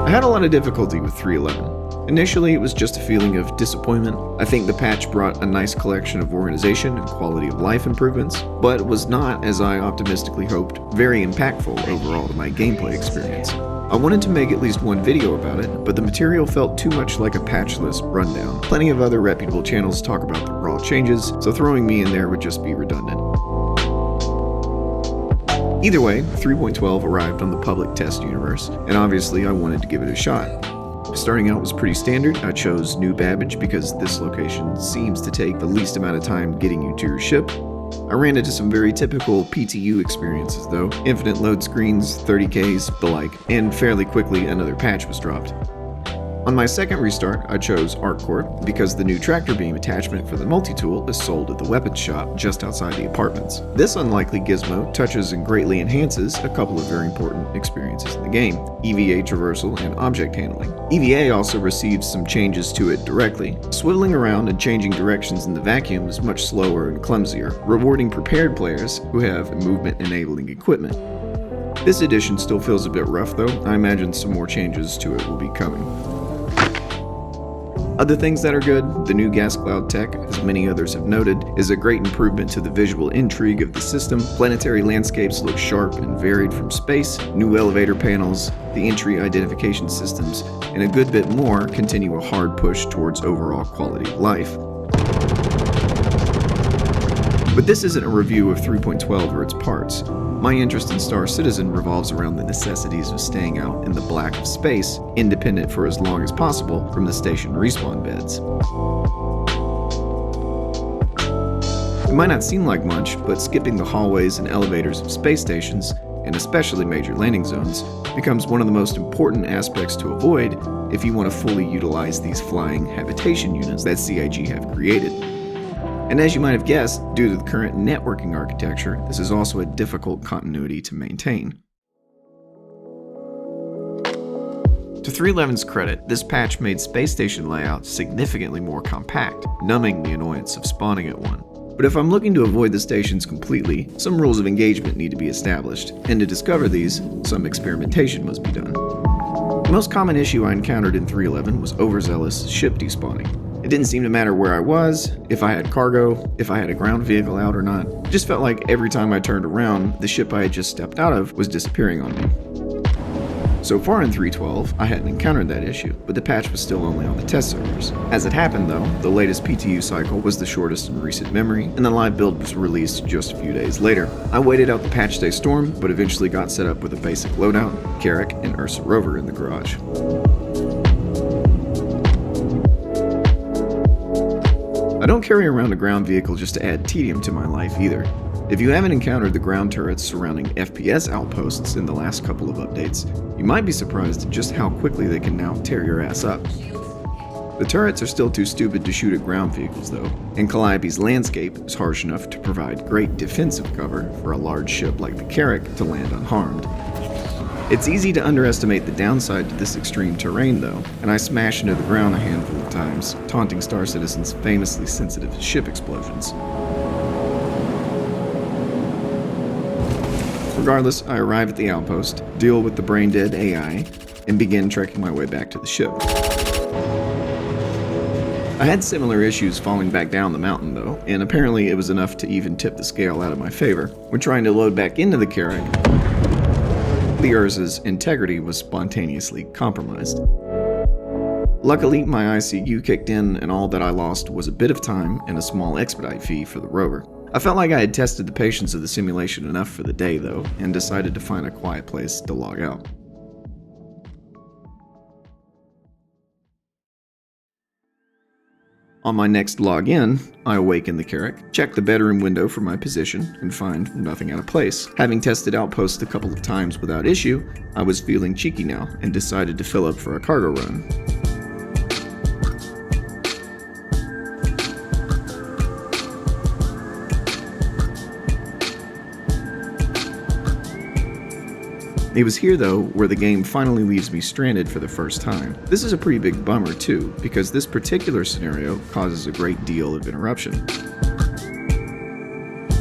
I had a lot of difficulty with 3.11. Initially, it was just a feeling of disappointment. I think the patch brought a nice collection of organization and quality of life improvements, but was not, as I optimistically hoped, very impactful overall to my gameplay experience. I wanted to make at least one video about it, but the material felt too much like a patch list rundown. Plenty of other reputable channels talk about the raw changes, so throwing me in there would just be redundant. Either way, 3.12 arrived on the public test universe, and obviously I wanted to give it a shot. Starting out was pretty standard. I chose New Babbage because this location seems to take the least amount of time getting you to your ship. I ran into some very typical PTU experiences though, infinite load screens, 30Ks, the like, and fairly quickly another patch was dropped. On my second restart, I chose ArcCore because the new tractor beam attachment for the multi-tool is sold at the weapons shop just outside the apartments. This unlikely gizmo touches and greatly enhances a couple of very important experiences in the game: EVA traversal and object handling. EVA also receives some changes to it directly. Swiveling around and changing directions in the vacuum is much slower and clumsier, rewarding prepared players who have movement-enabling equipment. This edition still feels a bit rough though. I imagine some more changes to it will be coming. Other things that are good: the new gas cloud tech, as many others have noted, is a great improvement to the visual intrigue of the system. Planetary landscapes look sharp and varied from space, new elevator panels, the entry identification systems, and a good bit more continue a hard push towards overall quality of life. But this isn't a review of 3.12 or its parts. My interest in Star Citizen revolves around the necessities of staying out in the black of space, independent for as long as possible from the station respawn beds. It might not seem like much, but skipping the hallways and elevators of space stations, and especially major landing zones, becomes one of the most important aspects to avoid if you want to fully utilize these flying habitation units that CIG have created. And as you might have guessed, due to the current networking architecture, this is also a difficult continuity to maintain. To 3.11's credit, this patch made space station layouts significantly more compact, numbing the annoyance of spawning at one. But if I'm looking to avoid the stations completely, some rules of engagement need to be established, and to discover these, some experimentation must be done. The most common issue I encountered in 3.11 was overzealous ship despawning. It didn't seem to matter where I was, if I had cargo, if I had a ground vehicle out or not. It just felt like every time I turned around, the ship I had just stepped out of was disappearing on me. So far in 3.12, I hadn't encountered that issue, but the patch was still only on the test servers. As it happened though, the latest PTU cycle was the shortest in recent memory, and the live build was released just a few days later. I waited out the patch day storm, but eventually got set up with a basic loadout, Carrack, and Ursa Rover in the garage. I don't carry around a ground vehicle just to add tedium to my life either. If you haven't encountered the ground turrets surrounding FPS outposts in the last couple of updates, you might be surprised at just how quickly they can now tear your ass up. The turrets are still too stupid to shoot at ground vehicles though, and Calliope's landscape is harsh enough to provide great defensive cover for a large ship like the Carrack to land unharmed. It's easy to underestimate the downside to this extreme terrain though, and I smashed into the ground a handful of times, taunting Star Citizen's famously sensitive to ship explosions. Regardless, I arrive at the outpost, deal with the brain-dead AI, and begin trekking my way back to the ship. I had similar issues falling back down the mountain though, and apparently it was enough to even tip the scale out of my favor. When trying to load back into the Carrack, the Ursa's integrity was spontaneously compromised. Luckily, my ICU kicked in, and all that I lost was a bit of time and a small expedite fee for the rover. I felt like I had tested the patience of the simulation enough for the day though, and decided to find a quiet place to log out. On my next login, I awaken the Carrack, check the bedroom window for my position, and find nothing out of place. Having tested outposts a couple of times without issue, I was feeling cheeky now, and decided to fill up for a cargo run. It was here though where the game finally leaves me stranded for the first time. This is a pretty big bummer too, because this particular scenario causes a great deal of interruption.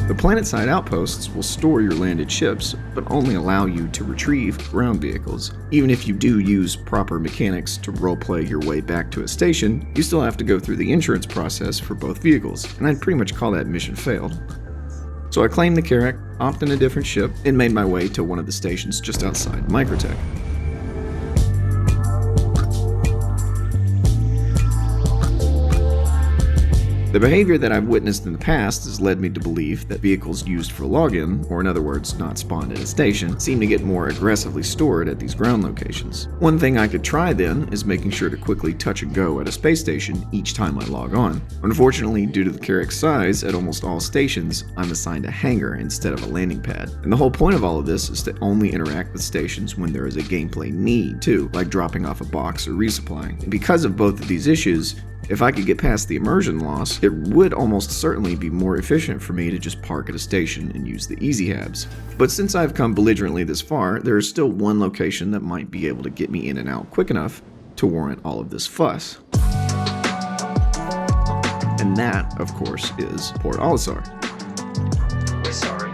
The planet-side outposts will store your landed ships, but only allow you to retrieve ground vehicles. Even if you do use proper mechanics to roleplay your way back to a station, you still have to go through the insurance process for both vehicles, and I'd pretty much call that mission failed. So I claimed the Carrack, hopped in a different ship, and made my way to one of the stations just outside Microtech. The behavior that I've witnessed in the past has led me to believe that vehicles used for login, or in other words, not spawned at a station, seem to get more aggressively stored at these ground locations. One thing I could try then is making sure to quickly touch and go at a space station each time I log on. Unfortunately, due to the Carrack's size, at almost all stations, I'm assigned a hangar instead of a landing pad. And the whole point of all of this is to only interact with stations when there is a gameplay need too, like dropping off a box or resupplying. And because of both of these issues, if I could get past the immersion loss, it would almost certainly be more efficient for me to just park at a station and use the easy habs. But since I've come belligerently this far, there is still one location that might be able to get me in and out quick enough to warrant all of this fuss. And that, of course, is Port Olisar. We're sorry.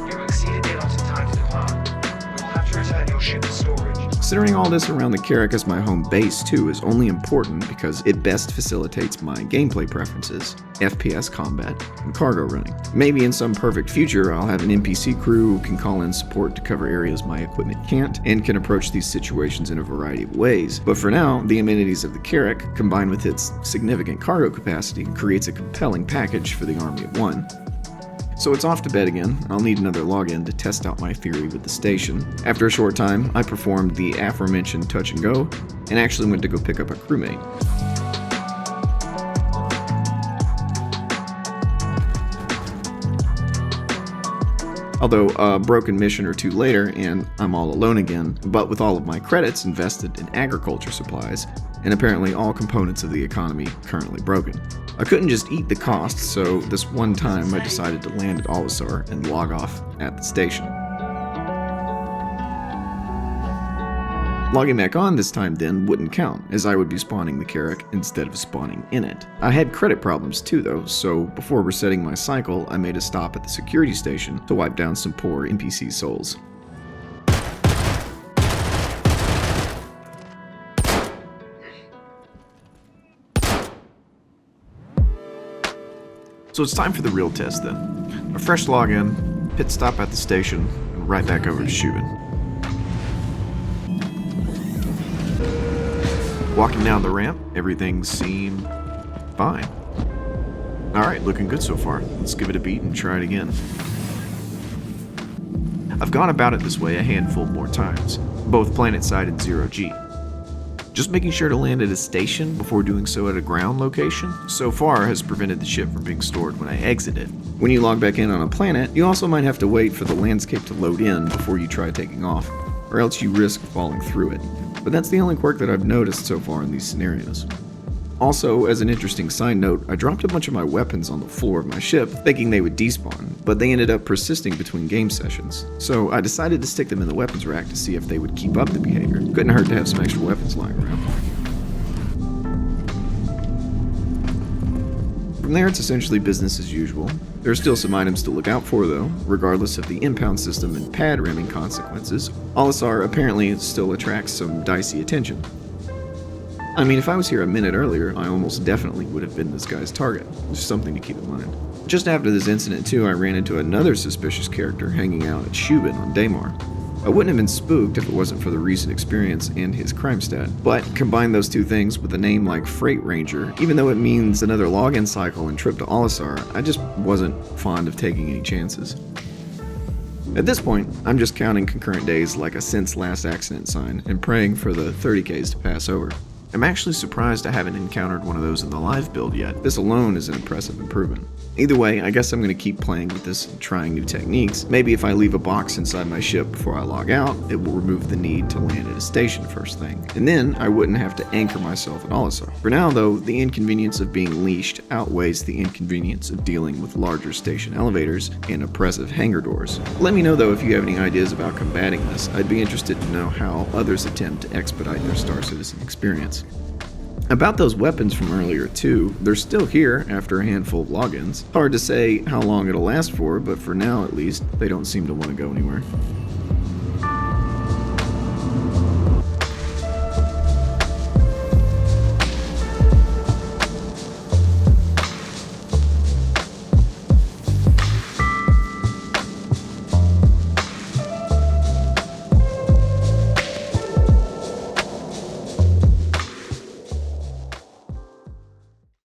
You exceeded the allotted time to depart. We will have to return your ship to storage. Considering all this around the Carrack as my home base too is only important because it best facilitates my gameplay preferences, FPS combat, and cargo running. Maybe in some perfect future I'll have an NPC crew who can call in support to cover areas my equipment can't, and can approach these situations in a variety of ways. But for now, the amenities of the Carrack, combined with its significant cargo capacity, creates a compelling package for the army of one. So it's off to bed again. I'll need another login to test out my theory with the station. After a short time, I performed the aforementioned touch and go, and actually went to go pick up a crewmate. Although a broken mission or two later, and I'm all alone again, but with all of my credits invested in agriculture supplies, and apparently all components of the economy currently broken. I couldn't just eat the costs, so this one time I decided to land at Olisar and log off at the station. Logging back on this time then wouldn't count, as I would be spawning the Carrack instead of spawning in it. I had credit problems too though, so before resetting my cycle, I made a stop at the security station to wipe down some poor NPC souls. So it's time for the real test then. A fresh login, pit stop at the station, and right back over to Shubin. Walking down the ramp, everything seemed fine. Alright, looking good so far. Let's give it a beat and try it again. I've gone about it this way a handful more times, both planet-side and 0G. Just making sure to land at a station before doing so at a ground location so far has prevented the ship from being stored when I exit it. When you log back in on a planet, you also might have to wait for the landscape to load in before you try taking off, or else you risk falling through it. But that's the only quirk that I've noticed so far in these scenarios. Also, as an interesting side note, I dropped a bunch of my weapons on the floor of my ship, thinking they would despawn, but they ended up persisting between game sessions. So I decided to stick them in the weapons rack to see if they would keep up the behavior. Couldn't hurt to have some extra weapons lying around. From there, it's essentially business as usual. There are still some items to look out for though, regardless of the impound system and pad ramming consequences. Olisar apparently still attracts some dicey attention. I mean, if I was here a minute earlier, I almost definitely would have been this guy's target. Just something to keep in mind. Just after this incident too, I ran into another suspicious character hanging out at Shubin on Daymar. I wouldn't have been spooked if it wasn't for the recent experience and his crime stat, but combine those two things with a name like Freight Ranger, even though it means another login cycle and trip to Olisar, I just wasn't fond of taking any chances. At this point, I'm just counting concurrent days like a since last accident sign and praying for the 30Ks to pass over. I'm actually surprised I haven't encountered one of those in the live build yet. This alone is an impressive improvement. Either way, I guess I'm going to keep playing with this and trying new techniques. Maybe if I leave a box inside my ship before I log out, it will remove the need to land at a station first thing. And then I wouldn't have to anchor myself at Olisar. For now though, the inconvenience of being leashed outweighs the inconvenience of dealing with larger station elevators and oppressive hangar doors. Let me know though if you have any ideas about combating this. I'd be interested to know how others attempt to expedite their Star Citizen experience. About those weapons from earlier too, they're still here after a handful of logins. Hard to say how long it'll last for, but for now at least, they don't seem to want to go anywhere.